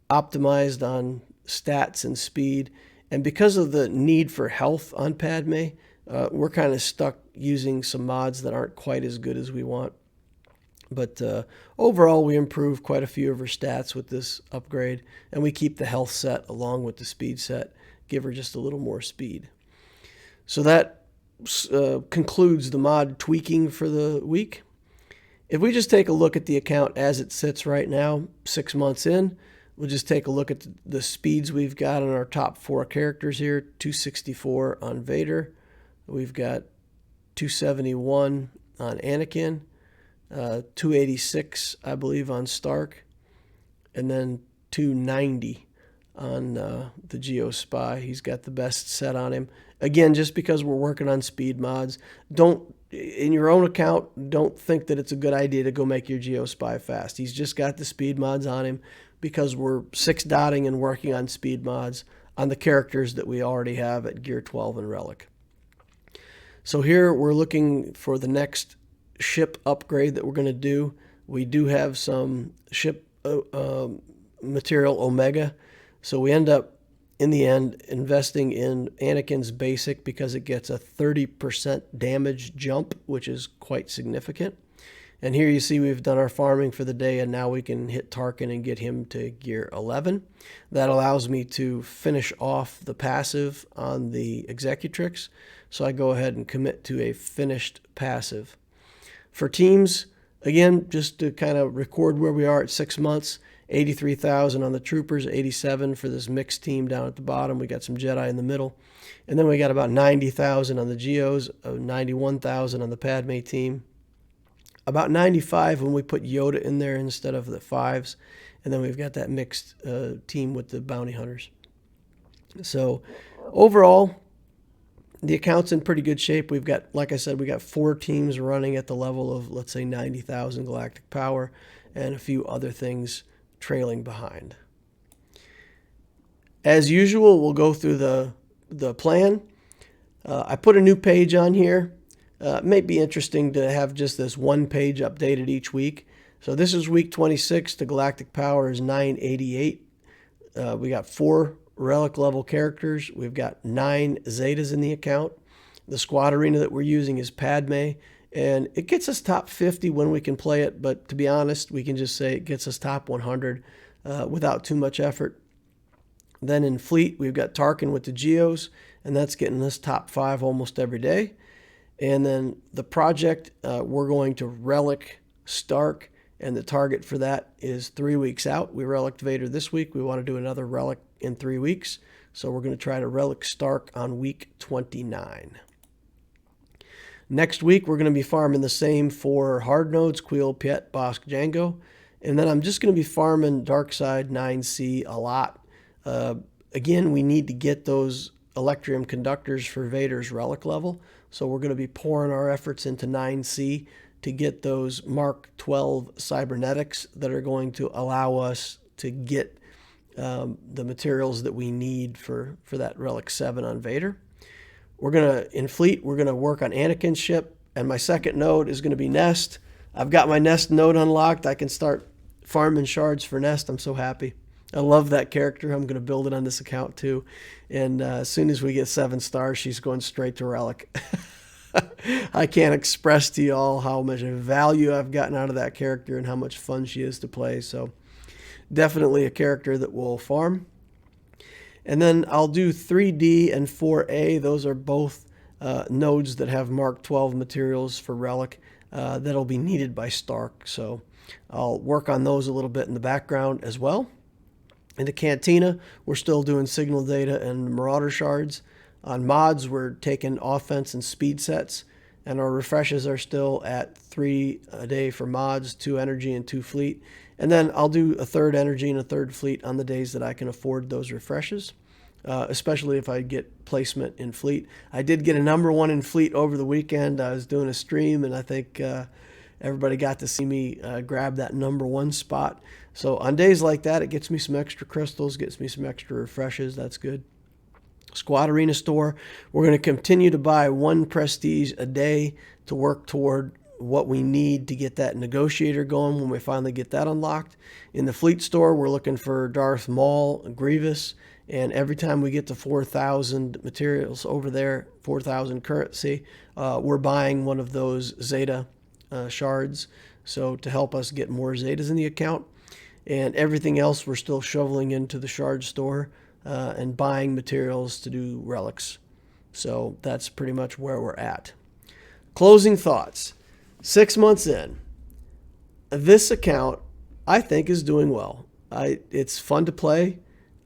optimized on stats and speed. And because of the need for health on Padme, we're kind of stuck using some mods that aren't quite as good as we want. But overall, we improve quite a few of her stats with this upgrade, and we keep the health set along with the speed set, give her just a little more speed. So that concludes the mod tweaking for the week. If we just take a look at the account as it sits right now, 6 months in, we'll just take a look at the speeds we've got on our top 4 characters here. 264 on Vader. We've got 271 on Anakin. 286, I believe, on Stark, and then 290 on the Geo Spy. He's got the best set on him. Again, just because we're working on speed mods, in your own account, don't think that it's a good idea to go make your Geo Spy fast. He's just got the speed mods on him because we're 6-dotting and working on speed mods on the characters that we already have at Gear 12 and Relic. So here we're looking for the next ship upgrade that we're going to do. We do have some ship material Omega, so we end up in the end investing in Anakin's basic because it gets a 30% damage jump, which is quite significant. And here you see we've done our farming for the day, and now we can hit Tarkin and get him to Gear 11. That allows me to finish off the passive on the Executrix, so I go ahead and commit to a finished passive. For teams, again, just to kind of record where we are at 6 months, 83,000 on the Troopers, 87 for this mixed team down at the bottom. We got some Jedi in the middle. And then we got about 90,000 on the Geos, 91,000 on the Padme team. About 95 when we put Yoda in there instead of the 5s. And then we've got that mixed team with the Bounty Hunters. So overall, the account's in pretty good shape. We've got, like I said, we got 4 teams running at the level of, let's say, 90,000 galactic power and a few other things trailing behind. As usual, we'll go through the plan. I put a new page on here. It may be interesting to have just this one page updated each week. So this is week 26. The galactic power is 988. We got 4 relic level characters. We've got 9 Zetas in the account. The squad arena that we're using is Padme, and it gets us top 50 when we can play it, but to be honest, we can just say it gets us top 100 without too much effort. Then in fleet, we've got Tarkin with the Geos, and that's getting us top 5 almost every day. And then the project, we're going to Relic Stark, and the target for that is 3 weeks out. We Reliced Vader this week. We want to do another Relic in 3 weeks. So we're going to try to Relic Stark on week 29. Next week, we're going to be farming the same 4 hard nodes, Queel, Piet, Bosk, Django. And then I'm just going to be farming Darkside 9C a lot. Again, we need to get those Electrium conductors for Vader's Relic level. So we're going to be pouring our efforts into 9C to get those Mark 12 cybernetics that are going to allow us to get the materials that we need for that Relic 7 on Vader. In fleet, we're going to work on Anakin's ship, and my second node is going to be Nest. I've got my Nest node unlocked. I can start farming shards for Nest. I'm so happy. I love that character. I'm going to build it on this account too. And as soon as we get 7 stars, she's going straight to Relic. I can't express to y'all how much value I've gotten out of that character and how much fun she is to play. So definitely a character that will farm. And then I'll do 3D and 4A. Those are both nodes that have Mark 12 materials for Relic that'll be needed by Stark. So I'll work on those a little bit in the background as well. In the Cantina, we're still doing signal data and Marauder shards. On mods, we're taking offense and speed sets, and our refreshes are still at 3 a day for mods, 2 energy and 2 fleet. And then I'll do a 3rd energy and a 3rd fleet on the days that I can afford those refreshes, especially if I get placement in fleet. I did get a #1 in fleet over the weekend. I was doing a stream, and I think everybody got to see me grab that #1 spot. So on days like that, it gets me some extra crystals, gets me some extra refreshes. That's good. Squad Arena store, we're going to continue to buy 1 prestige a day to work toward what we need to get that negotiator going when we finally get that unlocked. In the fleet store, we're looking for Darth Maul, Grievous, and every time we get to 4,000 materials over there, 4,000 currency, we're buying one of those Zeta shards, so to help us get more Zetas in the account. And everything else we're still shoveling into the shard store and buying materials to do relics. So that's pretty much where we're at. Closing thoughts. 6 months in, this account I think is doing well. It's fun to play.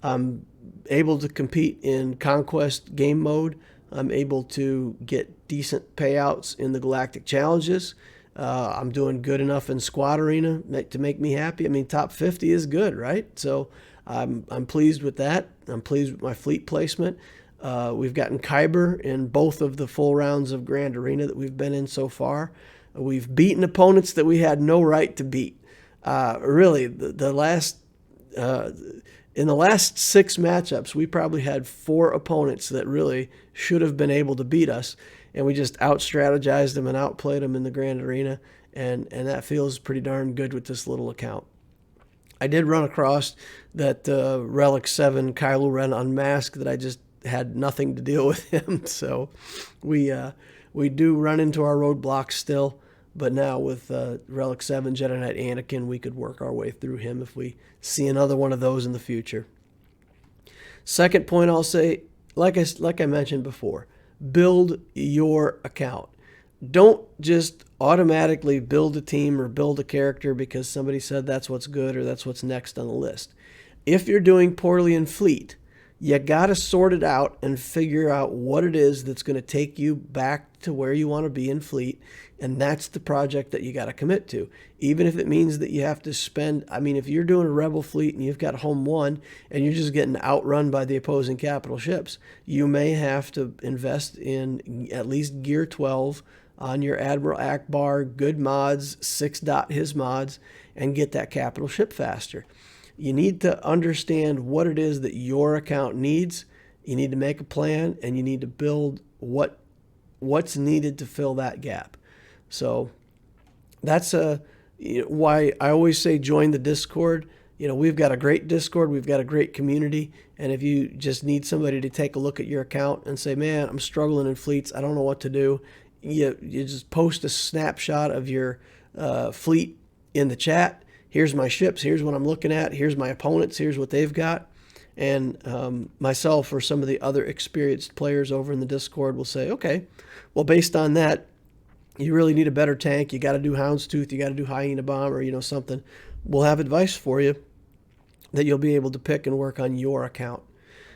I'm able to compete in Conquest game mode. I'm able to get decent payouts in the Galactic Challenges. I'm doing good enough in Squad Arena to make me happy. I mean, top 50 is good, right? So I'm pleased with that. I'm pleased with my fleet placement. We've gotten Kyber in both of the full rounds of Grand Arena that we've been in so far. We've beaten opponents that we had no right to beat. Really, in the last 6 matchups, we probably had 4 opponents that really should have been able to beat us, and we just out-strategized them and outplayed them in the Grand Arena, and that feels pretty darn good with this little account. I did run across that Relic 7 Kylo Ren unmasked that I just had nothing to deal with him, so we do run into our roadblocks still, but now with Relic 7 Jedi Knight Anakin, we could work our way through him if we see another one of those in the future. Second point I'll say, like I mentioned before, build your account. Don't just automatically build a team or build a character because somebody said that's what's good or that's what's next on the list. If you're doing poorly in fleet, you got to sort it out and figure out what it is that's going to take you back to where you want to be in fleet, and that's the project that you got to commit to. Even if it means that you have to spend, I mean, if you're doing a rebel fleet and you've got home 1 and you're just getting outrun by the opposing capital ships, you may have to invest in at least gear 12 on your Admiral Akbar, good mods, 6 dot his mods, and get that capital ship faster. You need to understand what it is that your account needs. You need to make a plan, and you need to build what's needed to fill that gap. So that's why I always say join the Discord. We've got a great Discord. We've got a great community. And if you just need somebody to take a look at your account and say, man, I'm struggling in fleets, I don't know what to do, you just post a snapshot of your fleet in the chat. Here's my ships. Here's what I'm looking at. Here's my opponents. Here's what they've got. And myself or some of the other experienced players over in the Discord will say, okay, well, based on that, you really need a better tank. You got to do Houndstooth. You got to do Hyena Bomb or, something. We'll have advice for you that you'll be able to pick and work on your account.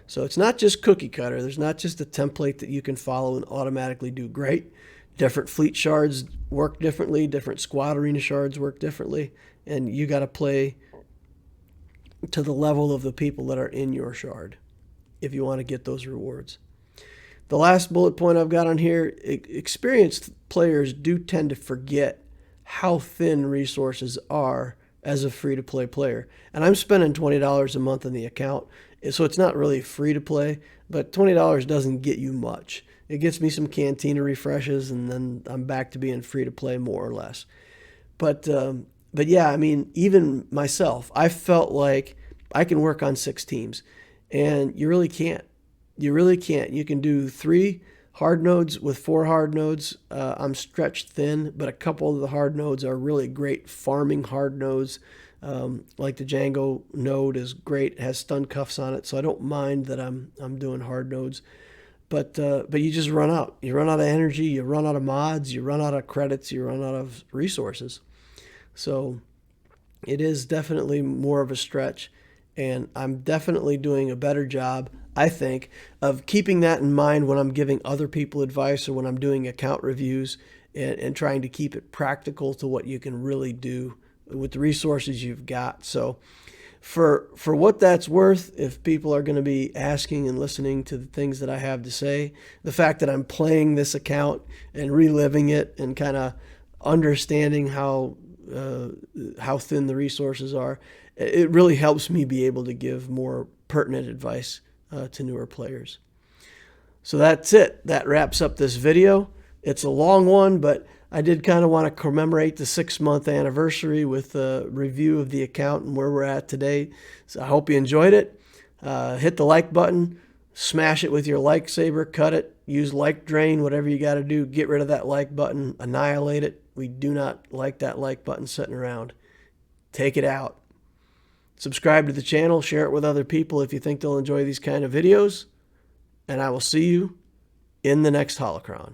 So it's not just cookie cutter. There's not just a template that you can follow and automatically do great. Different fleet shards work differently. Different squad arena shards work differently. And you got to play to the level of the people that are in your shard if you want to get those rewards. The last bullet point I've got on here, experienced players do tend to forget how thin resources are as a free-to-play player. And I'm spending $20 a month on the account, so it's not really free-to-play, but $20 doesn't get you much. It gets me some Cantina refreshes, and then I'm back to being free-to-play more or less. But yeah, I mean, even myself, I felt like I can work on 6 teams. And you really can't. You really can't. You can do 3 hard nodes with 4 hard nodes. I'm stretched thin, but a couple of the hard nodes are really great farming hard nodes. Like the Django node is great. It has stun cuffs on it, so I don't mind that I'm doing hard nodes. But you just run out. You run out of energy. You run out of mods. You run out of credits. You run out of resources. So it is definitely more of a stretch. And I'm definitely doing a better job, I think, of keeping that in mind when I'm giving other people advice or when I'm doing account reviews, and trying to keep it practical to what you can really do with the resources you've got. So for what that's worth, if people are going to be asking and listening to the things that I have to say, the fact that I'm playing this account and reliving it and kind of understanding how thin the resources are, it really helps me be able to give more pertinent advice to newer players. So that's it. That wraps up this video. It's a long one, but I did kind of want to commemorate the 6-month anniversary with a review of the account and where we're at today. So I hope you enjoyed it. Hit the like button, smash it with your like saber, cut it, use like drain, whatever you got to do. Get rid of that like button, annihilate it. We do not like that like button sitting around. Take it out. Subscribe to the channel, share it with other people if you think they'll enjoy these kind of videos, and I will see you in the next Holocron.